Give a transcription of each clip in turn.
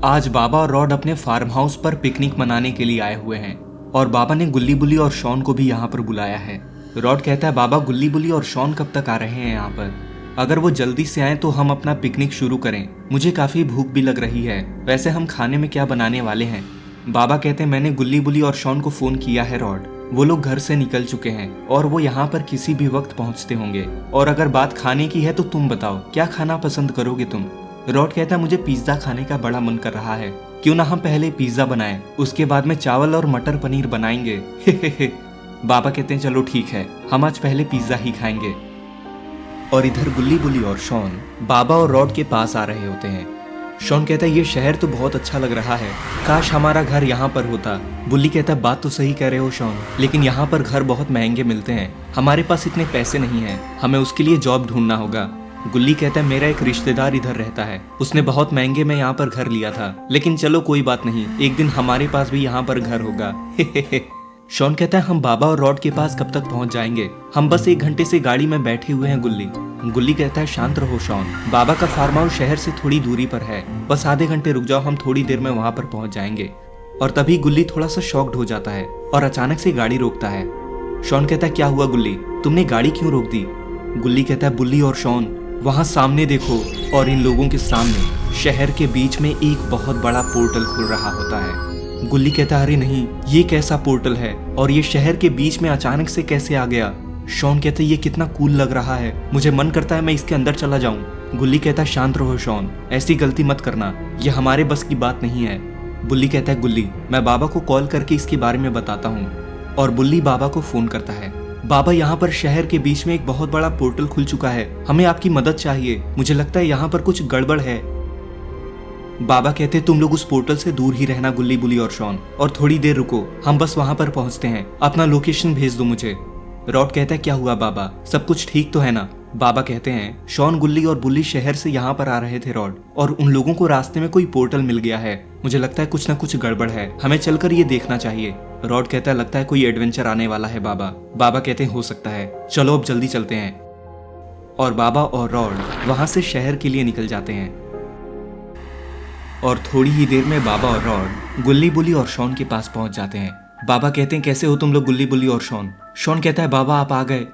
आज बाबा और रॉड अपने फार्म हाउस पर पिकनिक मनाने के लिए आए हुए हैं और बाबा ने गुल्ली बुल्ली और शॉन को भी यहाँ पर बुलाया है। रॉड कहता है, बाबा गुल्ली बुल्ली और शॉन कब तक आ रहे हैं यहाँ पर? अगर वो जल्दी से आए तो हम अपना पिकनिक शुरू करें। मुझे काफी भूख भी लग रही है। वैसे हम खाने में क्या बनाने वाले हैं? बाबा कहते हैं, मैंने गुल्ली बुल्ली और शॉन को फोन किया है रॉड। वो लोग घर से निकल चुके हैं और वो यहाँ पर किसी भी वक्त पहुँचते होंगे। और अगर बात खाने की है तो तुम बताओ, क्या खाना पसंद करोगे तुम? रॉड कहता है, मुझे पिज्जा खाने का बड़ा मन कर रहा है। क्यों ना हम पहले पिज्जा बनाएं, उसके बाद में चावल और मटर पनीर बनाएंगे। बाबा कहते हैं, चलो ठीक है, हम आज पहले पिज्जा ही खाएंगे। और इधर गुल्ली बुल्ली और शॉन बाबा और रॉड के पास आ रहे होते हैं। शॉन कहता है, ये शहर तो बहुत अच्छा लग रहा है, काश हमारा घर यहाँ पर होता। बुल्ली कहता है, बात तो सही कह रहे हो शॉन, लेकिन यहाँ पर घर बहुत महंगे मिलते हैं। हमारे पास इतने पैसे नहीं हैं, हमें उसके लिए जॉब ढूंढना होगा। गुल्ली कहता है, मेरा एक रिश्तेदार इधर रहता है, उसने बहुत महंगे में यहाँ पर घर लिया था, लेकिन चलो कोई बात नहीं, एक दिन हमारे पास भी यहाँ पर घर होगा। शॉन कहता है, हम बाबा और रॉड के पास कब तक पहुँच जाएंगे? हम बस 1 घंटे से गाड़ी में बैठे हुए हैं गुल्ली। गुल्ली कहता है, शांत रहो शॉन, बाबा का फार्म हाउस शहर से थोड़ी दूरी पर है, बस आधे घंटे रुक जाओ, हम थोड़ी देर में वहाँ पर पहुँच जाएंगे। और तभी गुल्ली थोड़ा सा शॉक्ड हो जाता है और अचानक से गाड़ी रोकता है। शॉन कहता है, क्या हुआ गुल्ली, तुमने गाड़ी क्यों रोक दी? गुल्ली कहता है, बुल्ली और शॉन वहां सामने देखो। और इन लोगों के सामने शहर के बीच में एक बहुत बड़ा पोर्टल खुल रहा होता है। गुल्ली कहता है, अरे नहीं, ये कैसा पोर्टल है और ये शहर के बीच में अचानक से कैसे आ गया? शॉन कहता है, ये कितना कूल लग रहा है, मुझे मन करता है मैं इसके अंदर चला जाऊं। गुल्ली कहता है, शांत रहो शॉन, ऐसी गलती मत करना, ये हमारे बस की बात नहीं है। बुल्ली कहता है, गुल्ली मैं बाबा को कॉल करके इसके बारे में बताता हूँ। और बुल्ली बाबा को फोन करता है। बाबा, यहाँ पर शहर के बीच में एक बहुत बड़ा पोर्टल खुल चुका है, हमें आपकी मदद चाहिए, मुझे लगता है यहाँ पर कुछ गड़बड़ है। बाबा कहते, तुम लोग उस पोर्टल से दूर ही रहना गुल्ली बुल्ली और शॉन, और थोड़ी देर रुको, हम बस वहां पर पहुंचते हैं, अपना लोकेशन भेज दो मुझे। रॉड कहता है, क्या हुआ बाबा, सब कुछ ठीक तो है ना? बाबा कहते हैं, शॉन, गुल्ली और बुल्ली शहर से यहाँ पर आ रहे थे रॉड, और उन लोगों को रास्ते में कोई पोर्टल मिल गया है, मुझे लगता है कुछ ना कुछ गड़बड़ है, हमें चलकर ये देखना चाहिए। रॉड कहता है, लगता है कोई एडवेंचर आने वाला है बाबा। बाबा कहते हैं, हो सकता है, चलो अब जल्दी चलते हैं। और बाबा और रॉड वहां से शहर के लिए निकल जाते हैं। और थोड़ी ही देर में बाबा और रॉड गुल्ली बुल्ली और शॉन के पास पहुंच जाते हैं। बाबा कहते हैं, कैसे हो तुम लोग गुल्ली बुल्ली और शॉन? शॉन कहता है, बाबा आप आ गए।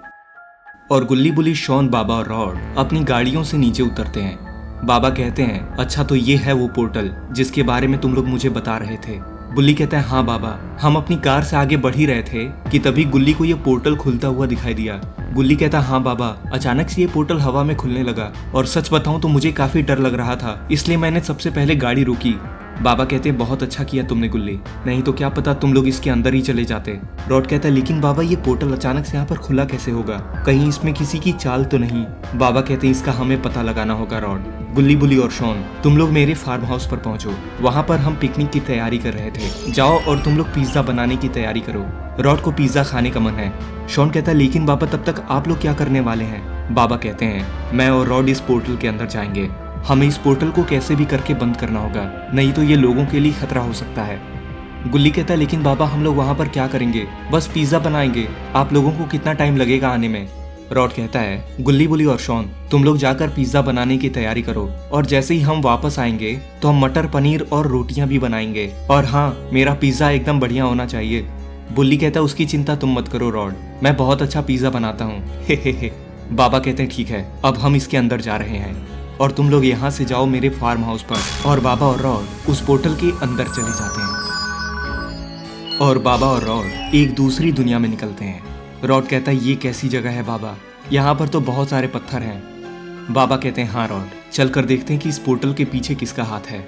और गुल्ली बुल्ली, शॉन, बाबा और रॉड अपनी गाड़ियों से नीचे उतरते हैं। बाबा कहते हैं, अच्छा तो ये है वो पोर्टल जिसके बारे में तुम लोग मुझे बता रहे थे। बुल्ली कहता है, हाँ बाबा, हम अपनी कार से आगे बढ़ ही रहे थे कि तभी गुल्ली को ये पोर्टल खुलता हुआ दिखाई दिया। गुल्ली कहता है, हाँ बाबा, अचानक से ये पोर्टल हवा में खुलने लगा और सच बताऊं तो मुझे काफी डर लग रहा था, इसलिए मैंने सबसे पहले गाड़ी रोकी। बाबा कहते हैं, बहुत अच्छा किया तुमने गुल्ली, नहीं तो क्या पता तुम लोग इसके अंदर ही चले जाते। रॉड कहता है, लेकिन बाबा ये पोर्टल अचानक से यहाँ पर खुला कैसे होगा, कहीं इसमें किसी की चाल तो नहीं? बाबा कहते हैं, इसका हमें पता लगाना होगा रॉड। गुल्ली बुल्ली और शॉन, तुम लोग मेरे फार्म हाउस पर पहुंचो, वहां पर हम पिकनिक की तैयारी कर रहे थे, जाओ और तुम लोग पिज्जा बनाने की तैयारी करो। रॉड को पिज्जा खाने का मन है। शॉन कहता है, लेकिन बाबा तब तक आप लोग क्या करने वाले हैं? बाबा कहते हैं, मैं और रॉड इस पोर्टल के अंदर जाएंगे, हमें इस पोर्टल को कैसे भी करके बंद करना होगा, नहीं तो ये लोगों के लिए खतरा हो सकता है। गुल्ली कहता है, लेकिन बाबा हम लोग वहां पर क्या करेंगे? बस पिज्जा बनाएंगे, आप लोगों को कितना टाइम लगेगा आने में? रॉड कहता है, गुल्ली बुल्ली और शॉन, तुम लोग जाकर पिज्जा बनाने की तैयारी करो, और जैसे ही हम वापस आएंगे तो हम मटर पनीर और रोटियां भी बनाएंगे, और हाँ, मेरा पिज्जा एकदम बढ़िया होना चाहिए। बुल्ली कहता है, उसकी चिंता तुम मत करो रॉड, मैं बहुत अच्छा पिज्जा बनाता हूँ। बाबा कहते हैं, ठीक है, अब हम इसके अंदर जा रहे हैं और तुम लोग यहाँ से जाओ मेरे फार्म हाउस पर। और बाबा और रॉड उस पोर्टल के अंदर चले जाते हैं और बाबा और रॉड एक दूसरी दुनिया में निकलते हैं। रॉड कहता है, ये कैसी जगह है बाबा, यहाँ पर तो बहुत सारे पत्थर हैं। बाबा कहते हैं, हाँ रॉड, चलकर देखते हैं कि इस पोर्टल के पीछे किसका हाथ है।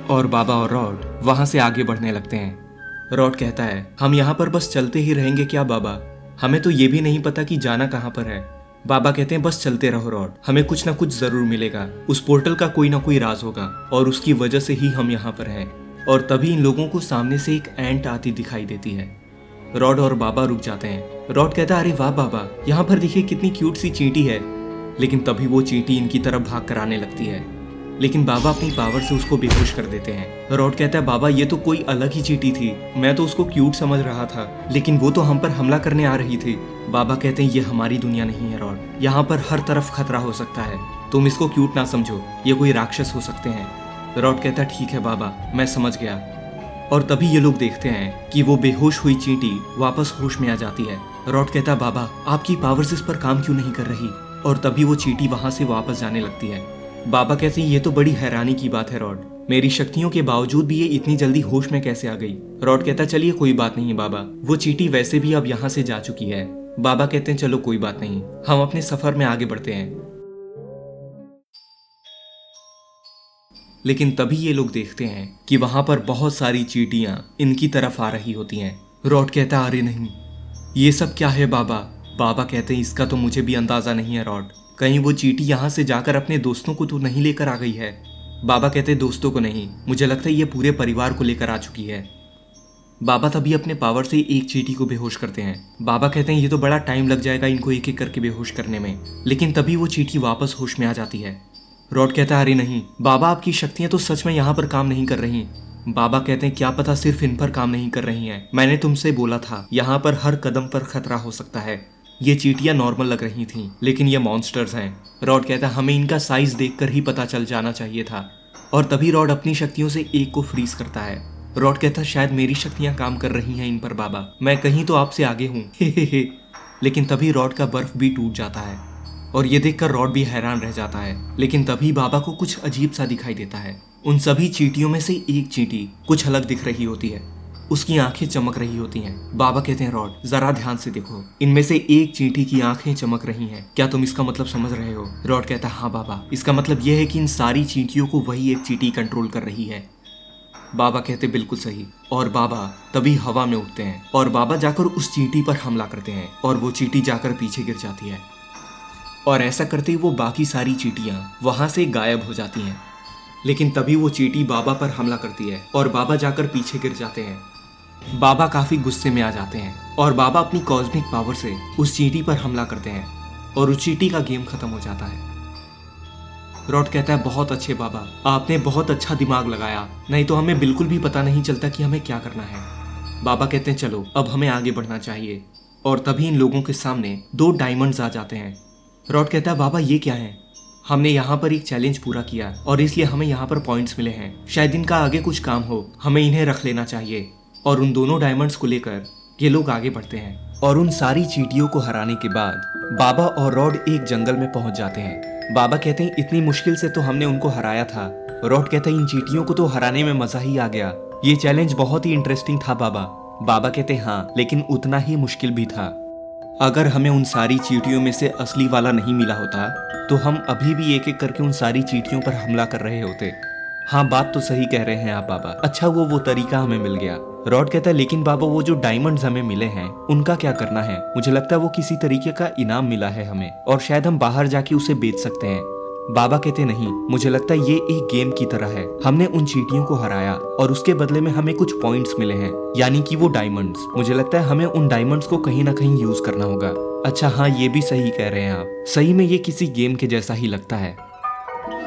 और बाबा और रॉड वहां से आगे बढ़ने लगते हैं। रॉड कहता है, हम यहाँ पर बस चलते ही रहेंगे क्या बाबा, हमें तो ये भी नहीं पता कि जाना कहाँ पर है। बाबा कहते हैं, बस चलते रहो रॉड, हमें कुछ ना कुछ जरूर मिलेगा, उस पोर्टल का कोई ना कोई राज होगा और उसकी वजह से ही हम यहाँ पर हैं। और तभी इन लोगों को सामने से एक एंट आती दिखाई देती है। रॉड और बाबा रुक जाते हैं। रॉड कहता है, अरे वाह बाबा, यहाँ पर देखिए कितनी क्यूट सी चींटी है। लेकिन तभी वो चींटी इनकी तरफ भाग कर आने लगती है, लेकिन बाबा अपनी पावर से उसको बेहोश कर देते हैं। रॉड कहता है, बाबा ये तो कोई अलग ही चींटी थी, मैं तो उसको क्यूट समझ रहा था, लेकिन वो तो हम पर हमला करने आ रही थी। बाबा कहते हैं, ये हमारी दुनिया नहीं है रॉड, यहाँ पर हर तरफ खतरा हो सकता है, तुम इसको क्यूट ना समझो, ये कोई राक्षस हो सकते हैं। रॉड कहता है ठीक है बाबा, मैं समझ गया। और तभी ये लोग देखते हैं कि वो बेहोश हुई चींटी वापस होश में आ जाती है। रॉड कहता है बाबा आपकी पावर्स इस पर काम क्यों नहीं कर रही, और तभी वो चींटी वहां से वापस जाने लगती है। बाबा कहते हैं ये तो बड़ी हैरानी की बात है रॉड, मेरी शक्तियों के बावजूद भी ये इतनी जल्दी होश में कैसे आ गई। रॉड कहता है चलिए कोई बात नहीं है बाबा, वो चींटी वैसे भी अब यहाँ से जा चुकी है। बाबा कहते हैं चलो कोई बात नहीं, हम अपने सफर में आगे बढ़ते हैं। लेकिन तभी ये लोग देखते हैं कि वहां पर बहुत सारी चींटियां इनकी तरफ आ रही होती हैं। रॉड कहता है अरे नहीं, ये सब क्या है बाबा। बाबा कहते हैं इसका तो मुझे भी अंदाजा नहीं है रॉड, कहीं वो चींटी यहाँ से जाकर अपने दोस्तों को तो नहीं लेकर आ गई है। बाबा कहते हैं दोस्तों को नहीं, मुझे लगता है ये पूरे परिवार को लेकर आ चुकी है। बाबा तभी अपने पावर से एक चींटी को बेहोश करते हैं। बाबा कहते हैं ये तो बड़ा टाइम लग जाएगा इनको एक एक करके बेहोश करने में, लेकिन तभी वो चींटी वापस होश में आ जाती है। रॉड कहता है अरे नहीं बाबा, आपकी शक्तियां तो सच में यहाँ पर काम नहीं कर रही। बाबा कहते हैं क्या पता सिर्फ इन पर काम नहीं कर रही हैं, मैंने तुमसे बोला था यहाँ पर हर कदम पर खतरा हो सकता है। ये चींटियां नॉर्मल लग रही थीं, लेकिन ये मॉन्स्टर्स हैं। रॉड कहता है हमें इनका साइज देखकर ही पता चल जाना चाहिए था। और तभी रॉड अपनी शक्तियों से एक को फ्रीज करता है। रॉड कहता है शायद मेरी शक्तियां काम कर रही हैं इन पर बाबा, मैं कहीं तो आपसे आगे हूँ। लेकिन तभी रॉड का बर्फ भी टूट जाता है और ये देखकर रॉड भी हैरान रह जाता है। लेकिन तभी बाबा को कुछ अजीब सा दिखाई देता है। उन सभी चींटियों में से एक चींटी कुछ अलग दिख रही होती है, उसकी आंखें चमक रही होती हैं। बाबा कहते हैं रॉड जरा ध्यान से देखो, इनमें से एक चींटी की आंखें चमक रही हैं, क्या तुम इसका मतलब समझ रहे हो। रॉड कहता है हाँ बाबा, इसका मतलब यह है कि इन सारी चींटियों को वही एक चींटी कंट्रोल कर रही है। बाबा कहते बिल्कुल सही। और बाबा तभी हवा में उठते हैं और बाबा जाकर उस चींटी पर हमला करते हैं और वो चींटी जाकर पीछे गिर जाती है। और ऐसा करते ही वो बाकी सारी चींटियां वहां से गायब हो जाती हैं। लेकिन तभी वो चींटी बाबा पर हमला करती है और बाबा जाकर पीछे गिर जाते हैं। बाबा काफी गुस्से में आ जाते हैं और बाबा अपनी कॉस्मिक पावर से उस चींटी पर हमला करते हैं और उस चींटी का गेम खत्म हो जाता है। रॉड कहता है बहुत अच्छे बाबा, आपने बहुत अच्छा दिमाग लगाया, नहीं तो हमें बिल्कुल भी पता नहीं चलता कि हमें क्या करना है। बाबा कहते हैं चलो अब हमें आगे बढ़ना चाहिए। और तभी इन लोगों के सामने 2 डायमंड्स आ जाते हैं। रॉड कहता है बाबा ये क्या है, हमने यहाँ पर एक चैलेंज पूरा किया और इसलिए हमें यहाँ पर पॉइंट्स मिले हैं, शायद इनका आगे कुछ काम हो, हमें इन्हें रख लेना चाहिए। और उन दोनों डायमंड्स को लेकर ये लोग आगे बढ़ते हैं। और उन सारी चींटियों को हराने के बाद बाबा और रॉड एक जंगल में पहुंच जाते हैं। बाबा कहते हैं इतनी मुश्किल से तो हमने उनको हराया था। रॉड कहते हैं इन चींटियों को तो हराने में मजा ही आ गया, ये चैलेंज बहुत ही इंटरेस्टिंग था बाबा। बाबा कहते हैं हाँ, लेकिन उतना ही मुश्किल भी था। अगर हमें उन सारी चींटियों में से असली वाला नहीं मिला होता तो हम अभी भी एक एक करके उन सारी चींटियों पर हमला कर रहे होते। हाँ बात तो सही कह रहे हैं आप बाबा, अच्छा वो तरीका हमें मिल गया। रॉड कहता है लेकिन बाबा वो जो डायमंड्स हमें मिले हैं उनका क्या करना है, मुझे लगता है वो किसी तरीके का इनाम मिला है हमें और शायद हम बाहर जाके उसे बेच सकते हैं। बाबा कहते नहीं, मुझे लगता है ये एक गेम की तरह है, हमने उन चींटियों को हराया और उसके बदले में हमें कुछ पॉइंट्स मिले हैं, यानी कि वो डायमंड्स। मुझे लगता है हमें उन डायमंड्स को कहीं ना कहीं यूज करना होगा। अच्छा हाँ ये भी सही कह रहे हैं आप, सही में ये किसी गेम के जैसा ही लगता है।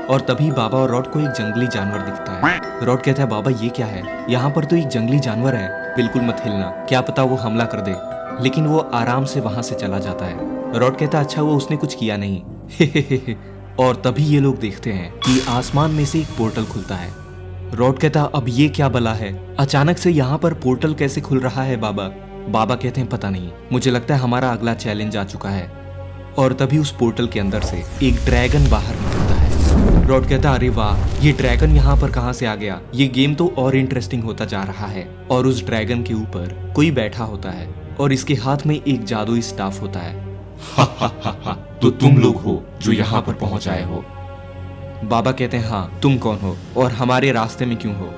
और तभी बाबा और रॉड को एक जंगली जानवर दिखता है। रॉड कहता है बाबा ये क्या है, यहाँ पर तो एक जंगली जानवर है, बिल्कुल मत हिलना, क्या पता वो हमला कर दे। लेकिन वो आराम से वहां से चला जाता है। रॉड कहता है अच्छा वो उसने कुछ किया नहीं। और तभी ये लोग देखते हैं कि आसमान में से एक पोर्टल खुलता है। रॉड कहता है अब ये क्या बला है, अचानक से यहाँ पर पोर्टल कैसे खुल रहा है बाबा। बाबा कहते हैं पता नहीं, मुझे लगता है हमारा अगला चैलेंज आ चुका है। और तभी उस पोर्टल के अंदर से एक ड्रैगन बाहर निकलता है। रॉड कहता अरे वाह, ये ड्रैगन यहाँ पर कहाँ से आ गया, ये गेम तो और इंटरेस्टिंग होता जा रहा है। और उस ड्रैगन के ऊपर कोई बैठा होता है और इसके हाथ में एक जादुई स्टाफ होता है। तो तुम लोग हो जो यहाँ पर पहुंच आए हो। बाबा कहते हैं हाँ, तुम कौन हो और हमारे रास्ते में क्यों हो।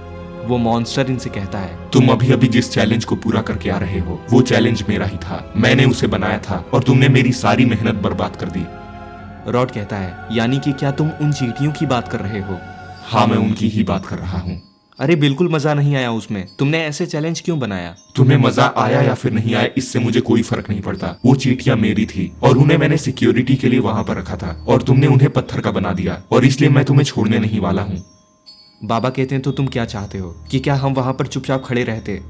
वो मॉन्स्टर इनसे कहता है तुम अभी अभी जिस चैलेंज को पूरा करके आ रहे हो वो चैलेंज मेरा ही था, मैंने उसे बनाया था और तुमने मेरी सारी मेहनत बर्बाद कर दी। रॉड कहता है यानी कि क्या तुम उन चींटियों की बात कर रहे हो। हाँ मैं उनकी ही बात कर रहा हूँ। अरे बिल्कुल मजा नहीं आया उसमें, तुमने ऐसे चैलेंज क्यों बनाया। तुम्हें मजा आया या फिर नहीं आया इससे मुझे कोई फर्क नहीं पड़ता, वो चींटियां मेरी थी और उन्हें मैंने सिक्योरिटी के लिए वहां पर रखा था और तुमने उन्हें पत्थर का बना दिया और इसलिए मैं तुम्हें छोड़ने नहीं वाला हूँ। बाबा कहते हैं तो तुम क्या चाहते हो कि क्या हम वहां पर चुपचाप खड़े रहते।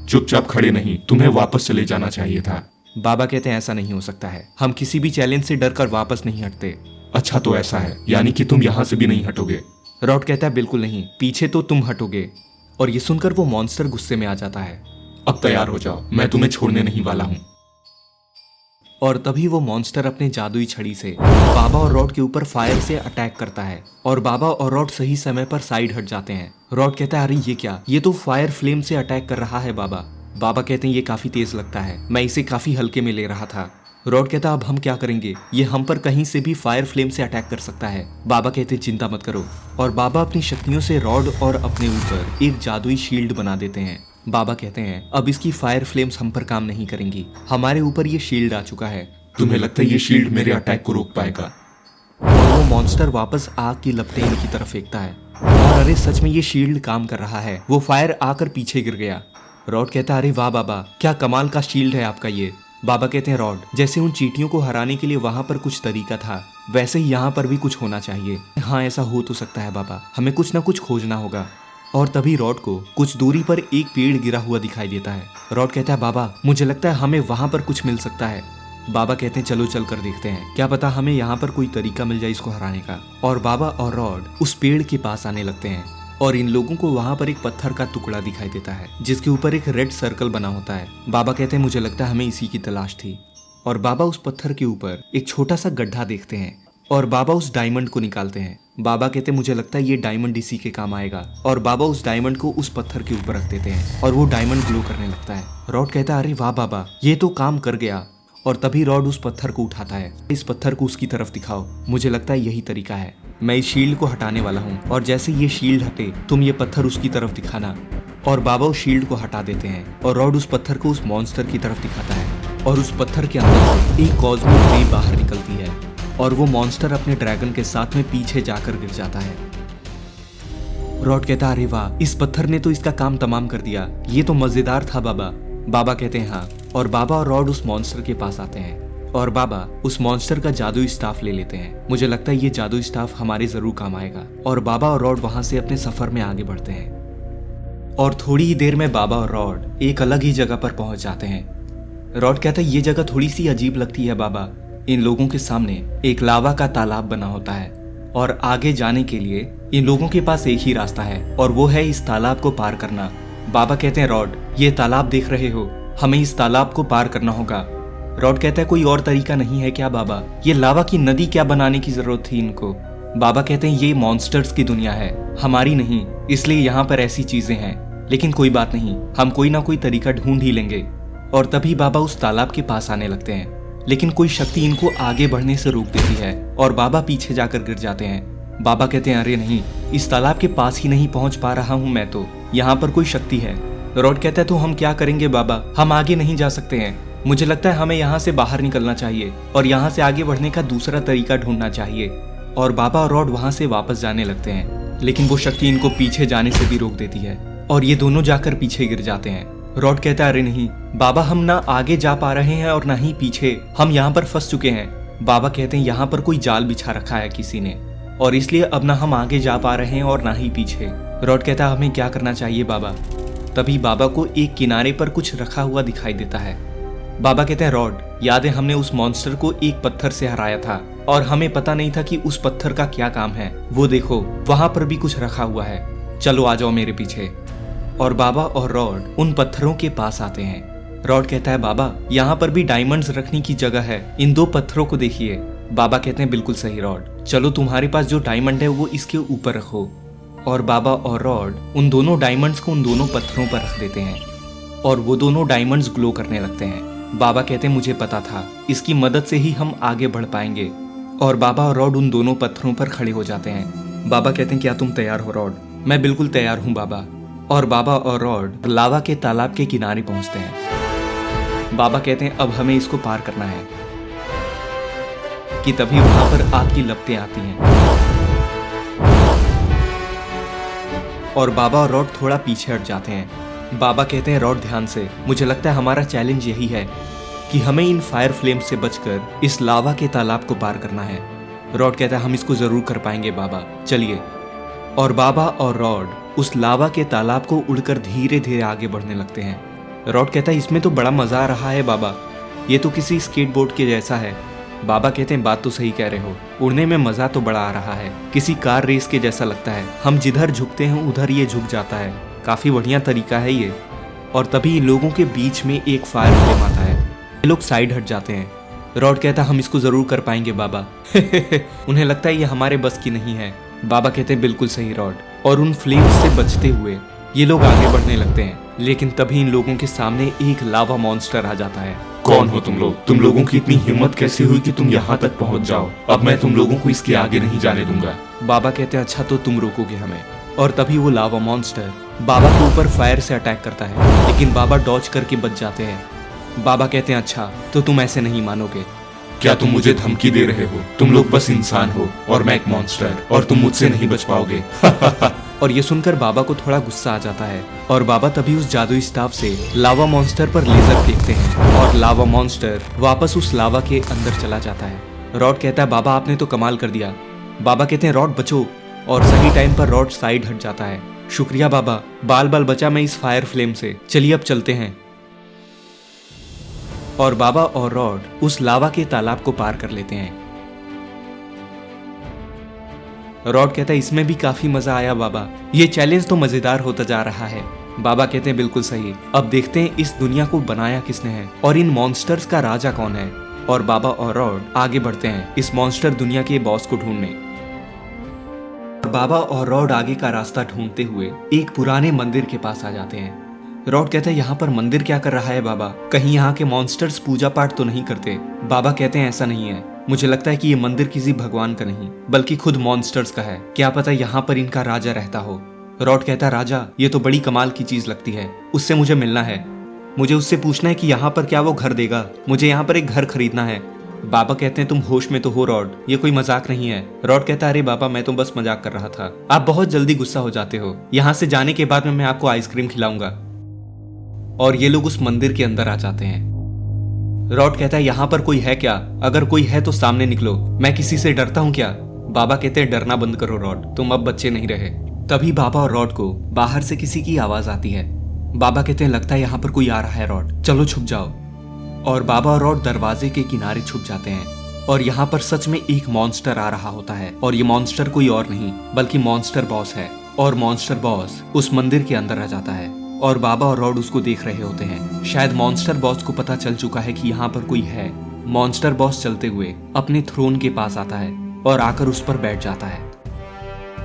चुपचाप खड़े नहीं, तुम्हें वापस चले जाना चाहिए था। बाबा कहते हैं ऐसा नहीं हो सकता है, हम किसी भी चैलेंज से डर कर वापस नहीं हटते। अच्छा तो ऐसा है, यानी कि तुम यहाँ से भी नहीं हटोगे। रॉड कहता है बिल्कुल नहीं, पीछे तो तुम हटोगे। और ये सुनकर वो मॉन्स्टर गुस्से में आ जाता है। अब तैयार हो जाओ, मैं तुम्हें छोड़ने नहीं वाला हूँ। और तभी वो मॉन्स्टर अपने जादुई छड़ी से बाबा और रॉड के ऊपर फायर से अटैक करता है और बाबा और रॉड सही समय पर साइड हट जाते हैं। रॉड कहता है अरे ये क्या, ये तो फायर फ्लेम से अटैक कर रहा है बाबा। बाबा कहते हैं ये काफी तेज लगता है, मैं इसे काफी हल्के में ले रहा था। रॉड कहता अब हम क्या करेंगे, ये हम पर कहीं से भी फायर फ्लेम से अटैक कर सकता है। बाबा कहते चिंता मत करो, और बाबा अपनी शक्तियों से रॉड और अपने ऊपर एक जादुई शील्ड बना देते हैं। बाबा कहते हैं अब इसकी फायर फ्लेम्स हम पर काम नहीं करेंगी, हमारे ऊपर ये शील्ड आ चुका है। तुम्हें लगता है ये शील्ड मेरे अटैक को रोक पाएगा? और वो मॉन्स्टर वापस आग की लपटें इनकी तरफ फेंकता है और अरे सच में ये शील्ड काम कर रहा है, वो फायर आकर पीछे गिर गया। रॉड कहता है अरे वाह बाबा, क्या कमाल का शील्ड है आपका ये। बाबा कहते हैं रॉड, जैसे उन चींटियों को हराने के लिए वहां पर कुछ तरीका था, वैसे ही यहाँ पर भी कुछ होना चाहिए। हाँ ऐसा हो तो सकता है बाबा, हमें कुछ ना कुछ खोजना होगा। और तभी रॉड को कुछ दूरी पर एक पेड़ गिरा हुआ दिखाई देता है। रॉड कहता है बाबा मुझे लगता है हमें वहां पर कुछ मिल सकता है। बाबा कहते हैं चलो चल कर देखते हैं, क्या पता हमें यहाँ पर कोई तरीका मिल जाए इसको हराने का। और बाबा और रॉड उस पेड़ के पास आने लगते हैं और इन लोगों को वहां पर एक पत्थर का टुकड़ा दिखाई देता है जिसके ऊपर एक रेड सर्कल बना होता है। बाबा कहते हैं मुझे लगता है हमें इसी की तलाश थी। और बाबा उस पत्थर के ऊपर एक छोटा सा गड्ढा देखते हैं और बाबा उस डायमंड को निकालते हैं। बाबा कहते हैं मुझे लगता है ये डायमंड इसी के काम आएगा। और बाबा उस डायमंड को उस पत्थर के ऊपर रख देते हैं और वो डायमंड ग्लो करने लगता है। रॉड कहता है अरे वाह बाबा, ये तो काम कर गया। और तभी रॉड उस पत्थर को उठाता है, इस पत्थर को उसकी तरफ दिखाओ, मुझे लगता है यही तरीका है। मैं इस शील्ड को हटाने वाला हूँ और जैसे ये शील्ड हटे तुम ये पत्थर उसकी तरफ दिखाना। और बाबा उस शील्ड को हटा देते हैं और रॉड उस पत्थर को उस मॉन्स्टर की तरफ दिखाता है और उस पत्थर के अंदर से एक कॉस्मिक रे बाहर निकलती है और वो मॉन्स्टर अपने ड्रैगन के साथ में पीछे जाकर गिर जाता है। रॉड कहता अरे वाह, इस पत्थर ने तो इसका काम तमाम कर दिया, ये तो मजेदार था बाबा। बाबा कहते हैं हाँ। और बाबा और रॉड उस मॉन्स्टर के पास आते हैं और बाबा उस मॉन्स्टर का जादुई स्टाफ ले लेते हैं। मुझे लगता है ये जादुई स्टाफ हमारे जरूर काम आएगा। और बाबा और रॉड वहां से अपने सफर में आगे बढ़ते हैं और थोड़ी ही देर में बाबा और रॉड एक अलग ही जगह पर पहुंच जाते हैं। रॉड कहता है ये जगह थोड़ी सी अजीब लगती है बाबा। इन लोगों के सामने एक लावा का तालाब बना होता है और आगे जाने के लिए इन लोगों के पास एक ही रास्ता है और वो है इस तालाब को पार करना। बाबा कहते हैं रॉड, ये तालाब देख रहे हो, हमें इस तालाब को पार करना होगा। रॉड कहता है कोई और तरीका नहीं है क्या बाबा, ये लावा की नदी क्या बनाने की जरूरत थी इनको। बाबा कहते हैं ये मॉन्स्टर्स की दुनिया है, हमारी नहीं, इसलिए यहाँ पर ऐसी चीजें हैं। लेकिन कोई बात नहीं, हम कोई ना कोई तरीका ढूंढ ही लेंगे। और तभी बाबा उस तालाब के पास आने लगते हैं लेकिन कोई शक्ति इनको आगे बढ़ने से रोक देती है और बाबा पीछे जाकर गिर जाते हैं। बाबा कहते हैं अरे नहीं, इस तालाब के पास ही नहीं पहुंच पा रहा हूं मैं तो, यहाँ पर कोई शक्ति है। रॉड कहता है तो हम क्या करेंगे बाबा, हम आगे नहीं जा सकते हैं, मुझे लगता है हमें यहाँ से बाहर निकलना चाहिए और यहाँ से आगे बढ़ने का दूसरा तरीका ढूंढना चाहिए। और बाबा और रॉड वहां से वापस जाने लगते हैं लेकिन वो शक्ति इनको पीछे जाने से भी रोक देती है और ये दोनों जाकर पीछे गिर जाते हैं। रॉड कहता है अरे नहीं बाबा, हम ना आगे जा पा रहे हैं और ना ही पीछे, हम यहाँ पर फंस चुके हैं। बाबा कहते हैं यहाँ पर कोई जाल बिछा रखा है किसी ने और इसलिए अब ना हम आगे जा पा रहे हैं और ना ही पीछे। रॉड कहता है हमें क्या करना चाहिए बाबा। तभी बाबा को एक किनारे पर कुछ रखा हुआ दिखाई देता है। बाबा कहते हैं रॉड, याद है हमने उस मॉन्स्टर को एक पत्थर से हराया था और हमें पता नहीं था कि उस पत्थर का क्या काम है, वो देखो वहां पर भी कुछ रखा हुआ है, चलो आ जाओ मेरे पीछे। और बाबा और रॉड उन पत्थरों के पास आते हैं। रॉड कहता है बाबा, यहाँ पर भी डायमंड्स रखने की जगह है, इन दो पत्थरों को देखिए। बाबा कहते हैं बिल्कुल सही रॉड, चलो तुम्हारे पास जो डायमंड है वो इसके ऊपर रखो। और बाबा और रॉड उन दोनों डायमंड्स को उन दोनों पत्थरों पर रख देते हैं और वो दोनों डायमंड्स ग्लो करने लगते हैं। बाबा कहते हैं मुझे पता था, इसकी मदद से ही हम आगे बढ़ पाएंगे। और बाबा और रॉड उन दोनों पत्थरों पर खड़े हो जाते हैं। बाबा कहते हैं क्या तुम तैयार हो रॉड? मैं बिल्कुल तैयार हूँ बाबा। और बाबा और रॉड लावा के तालाब के किनारे पहुंचते हैं। बाबा कहते हैं अब हमें इसको पार करना है कि तभी वहां पर आग की लपटें आती हैं और बाबा और रॉड थोड़ा पीछे हट जाते हैं। बाबा कहते हैं रॉड ध्यान से, मुझे लगता है हमारा चैलेंज यही है कि हमें इन फायर फ्लेम से बचकर इस लावा के तालाब को पार करना है। रॉड कहता है हम इसको जरूर कर पाएंगे बाबा, चलिए। और बाबा और रॉड उस लावा के तालाब को उड़कर धीरे धीरे आगे बढ़ने लगते हैं। रॉड कहता है इसमें तो बड़ा मजा आ रहा है बाबा, ये तो किसी स्केटबोर्ड के जैसा है। बाबा कहते हैं बात तो सही कह रहे हो, उड़ने में मजा तो बड़ा आ रहा है, किसी कार रेस के जैसा लगता है, हम जिधर झुकते हैं उधर ये झुक जाता है, काफी बढ़िया तरीका है ये। और तभी इन लोगों के बीच में एक फायर फ्लेम आता है, ये लोग साइड हट जाते हैं। रॉड कहता है हम इसको जरूर कर पाएंगे बाबा। उन्हें लगता है ये हमारे बस की नहीं है। बाबा कहते हैं बिल्कुल सही रॉड, और उन फ्लेम्स से बचते हुए ये लोग आगे बढ़ने लगते हैं। लेकिन तभी इन लोगों के सामने एक लावा मॉन्स्टर आ जाता है। कौन हो तुम लोग? तुम लोगों की इतनी हिम्मत कैसे हुई कि तुम यहाँ तक पहुँच जाओ? अब मैं तुम लोगों को इसके आगे नहीं जाने दूंगा। बाबा कहते हैं अच्छा तो तुम रोकोगे हमें। और तभी वो लावा मॉन्स्टर बाबा के ऊपर फायर से अटैक करता है, लेकिन बाबा डॉज करके बच जाते हैं। बाबा कहते हैं अच्छा तो तुम ऐसे नहीं मानोगे। क्या तुम मुझे धमकी दे रहे हो? तुम लोग बस इंसान हो और मैं एक मॉन्स्टर, और तुम मुझसे नहीं बच पाओगे। और ये सुनकर बाबा को थोड़ा गुस्सा आ जाता है, और बाबा तभी उस जादुई स्टाफ से लावा मॉन्स्टर पर लेजर फेंकते हैं, और लावा मॉन्स्टर वापस उस लावा के अंदर चला जाता है। रॉड कहता है बाबा आपने तो कमाल कर दिया। बाबा कहते हैं रॉड बचो, और सही टाइम पर रॉड साइड हट जाता है। शुक्रिया बाबा, बाल बाल बचा मैं इस फायर फ्लेम से। चलिए अब चलते हैं। और बाबा और रॉड उस लावा के तालाब को पार कर लेते हैं। रॉड कहता है इसमें भी काफी मजा आया बाबा, ये चैलेंज तो मजेदार होता जा रहा है। बाबा कहते हैं बिल्कुल सही, अब देखते हैं इस दुनिया को बनाया किसने है और इन मॉन्स्टर्स का राजा कौन है। और बाबा और रॉड आगे बढ़ते हैं इस मॉन्स्टर दुनिया के बॉस को ढूंढने। बाबा और रॉड आगे का रास्ता ढूंढते हुए एक पुराने मंदिर के पास आ जाते हैं। रॉड कहता है यहाँ पर मंदिर क्या कर रहा है बाबा, कहीं यहाँ के मॉन्स्टर्स पूजा पाठ तो नहीं करते? बाबा कहते हैं ऐसा नहीं है, मुझे लगता है कि ये मंदिर किसी भगवान का नहीं बल्कि खुद मॉन्स्टर्स का है, क्या पता यहाँ पर इनका राजा रहता हो। रॉड कहता है राजा, ये तो बड़ी कमाल की चीज लगती है, उससे मुझे मिलना है, मुझे उससे पूछना है कि यहाँ पर क्या वो घर देगा, मुझे यहाँ पर एक घर खरीदना है। बाबा कहते हैं तुम होश में तो हो रॉड, ये कोई मजाक नहीं है। रॉड कहता है अरे बाबा मैं तो बस मजाक कर रहा था, आप बहुत जल्दी गुस्सा हो जाते हो, यहाँ से जाने के बाद मैं आपको आइसक्रीम खिलाऊंगा। और ये लोग उस मंदिर के अंदर आ जाते हैं। रॉड कहता है यहाँ पर कोई है क्या, अगर कोई है तो सामने निकलो, मैं किसी से डरता हूँ क्या? बाबा कहते हैं डरना बंद करो रॉड, तुम अब बच्चे नहीं रहे। तभी बाबा और रॉड को बाहर से किसी की आवाज आती है। बाबा कहते हैं लगता है यहाँ पर कोई आ रहा है रॉड, चलो छुप जाओ। और बाबा और रॉड दरवाजे के किनारे छुप जाते हैं, और यहाँ पर सच में एक मॉन्स्टर आ रहा होता है, और ये मॉन्स्टर कोई और नहीं बल्कि मॉन्स्टर बॉस है। और मॉन्स्टर बॉस उस मंदिर के अंदर आ जाता है, और बाबा और रॉड उसको देख रहे होते हैं। शायद मॉन्स्टर बॉस को पता चल चुका है कि यहाँ पर कोई है। मॉन्स्टर बॉस चलते हुए अपने थ्रोन के पास आता है और आकर उस पर बैठ जाता है।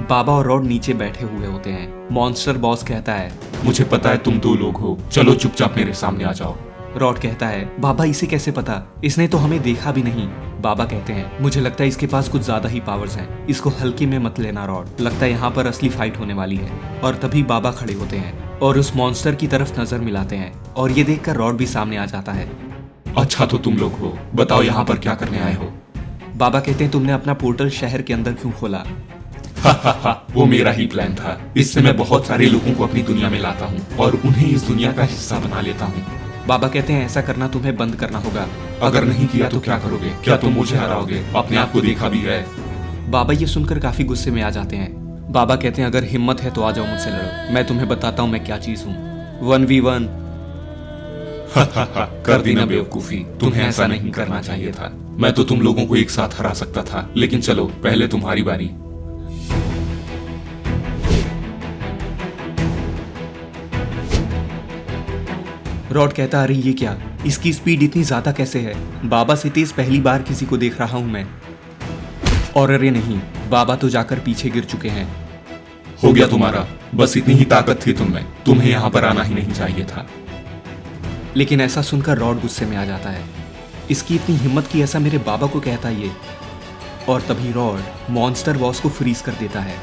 बाबा और रॉड नीचे बैठे हुए होते हैं। मॉन्स्टर बॉस कहता है मुझे पता है तुम दो लोग हो, चलो चुपचाप मेरे सामने आ जाओ। रॉड कहता है बाबा इसे कैसे पता, इसने तो हमें देखा भी नहीं। बाबा कहते हैं मुझे लगता है इसके पास कुछ ज्यादा ही पावर्स हैं, इसको हल्के में मत लेना रॉड, लगता है यहाँ पर असली फाइट होने वाली है। और तभी बाबा खड़े होते हैं और उस मॉन्स्टर की तरफ नजर मिलाते हैं, और ये देखकर रॉड भी सामने आ जाता है। अच्छा तो तुम लोग हो, बताओ यहाँ पर क्या करने आए हो? बाबा कहते हैं तुमने अपना पोर्टल शहर के अंदर क्यों खोला? वो मेरा ही प्लान था, इससे मैं बहुत सारे लोगों को अपनी दुनिया में लाता हूँ और उन्हें इस दुनिया का हिस्सा बना लेता हूँ। बाबा कहते हैं ऐसा करना तुम्हें बंद करना होगा। अगर नहीं किया तो क्या करोगे? क्या तुम मुझे हराओगे? अपने आप को देखा भी है। बाबा ये सुनकर काफी गुस्से में आ जाते हैं। बाबा कहते हैं अगर हिम्मत है तो आ जाओ मुझसे लड़ो, मैं तुम्हें बताता हूँ मैं क्या चीज हूँ। 1v1। कर दी ना बेवकूफी, तुम्हें ऐसा नहीं करना चाहिए था। मैं तो तुम लोगों को एक साथ हरा सकता था, लेकिन चलो पहले तुम्हारी बारी। रॉड कहता अरे ये क्या, इसकी स्पीड इतनी ज्यादा कैसे है? बाबा से तेज पहली बार किसी को देख रहा हूं मैं। और अरे नहीं, बाबा तो जाकर पीछे गिर चुके हैं। हो गया तुम्हारा, बस इतनी ही ताकत थी तुममें, तुम्हें यहाँ पर आना ही नहीं चाहिए था। लेकिन ऐसा सुनकर रॉड गुस्से में आ जाता है, इसकी इतनी हिम्मत की ऐसा मेरे बाबा को कहता ये। और तभी रॉड मॉन्स्टर बॉस को फ्रीज कर देता है।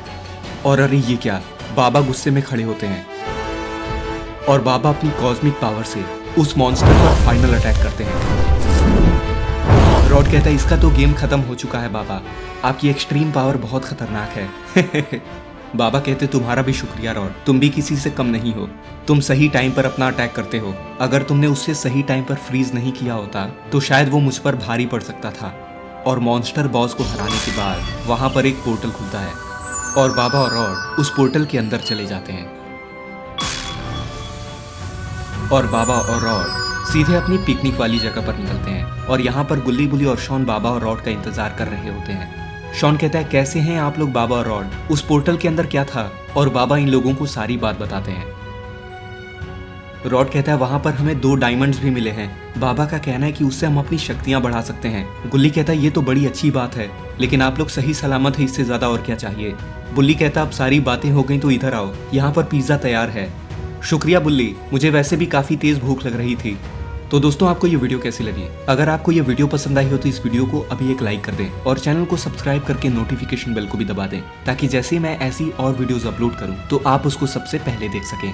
और अरे ये क्या, बाबा गुस्से में खड़े होते हैं और बाबा अपनी कॉस्मिक पावर से उस मॉन्स्टर पर फाइनल अटैक करते हैं। रॉड कहता है इसका तो गेम खत्म हो चुका है बाबा, आपकी एक्सट्रीम पावर बहुत खतरनाक है। बाबा कहते तुम्हारा भी शुक्रिया रॉड, तुम भी किसी से कम नहीं हो, तुम सही टाइम पर अपना अटैक करते हो। अगर तुमने उससे सही टाइम पर फ्रीज नहीं किया होता तो शायद वो मुझ पर भारी पड़ सकता था। और मॉन्स्टर बॉस को हराने के बाद वहां पर एक पोर्टल खुलता है और बाबा और रॉड उस पोर्टल के अंदर चले जाते हैं। और बाबा और रॉड सीधे अपनी पिकनिक वाली जगह पर निकलते हैं और यहाँ पर गुल्ली बुली और शॉन बाबा और रॉड का इंतजार कर रहे होते हैं। शॉन कहता है, कैसे हैं आप लोग बाबा और रॉड? उस पोर्टल के अंदर क्या था? और बाबा इन लोगों को सारी बात बताते हैं। रॉड कहता है, वहां पर हमें 2 डायमंड्स भी मिले हैं। बाबा का कहना है कि उससे हम अपनी शक्तियां बढ़ा सकते हैं। गुल्ली कहता है, ये तो बड़ी अच्छी बात है, लेकिन आप लोग सही सलामत है, इससे ज्यादा और क्या चाहिए? बुल्ली कहता है, अब सारी बातें हो गई तो इधर आओ, यहाँ पर पिज्जा तैयार है। शुक्रिया बुल्ली, मुझे वैसे भी काफी तेज भूख लग रही थी। तो दोस्तों, आपको ये वीडियो कैसी लगी? अगर आपको ये वीडियो पसंद आई हो तो इस वीडियो को अभी एक लाइक कर दें और चैनल को सब्सक्राइब करके नोटिफिकेशन बेल को भी दबा दें, ताकि जैसे मैं ऐसी और वीडियोस अपलोड करूं तो आप उसको सबसे पहले देख सकें।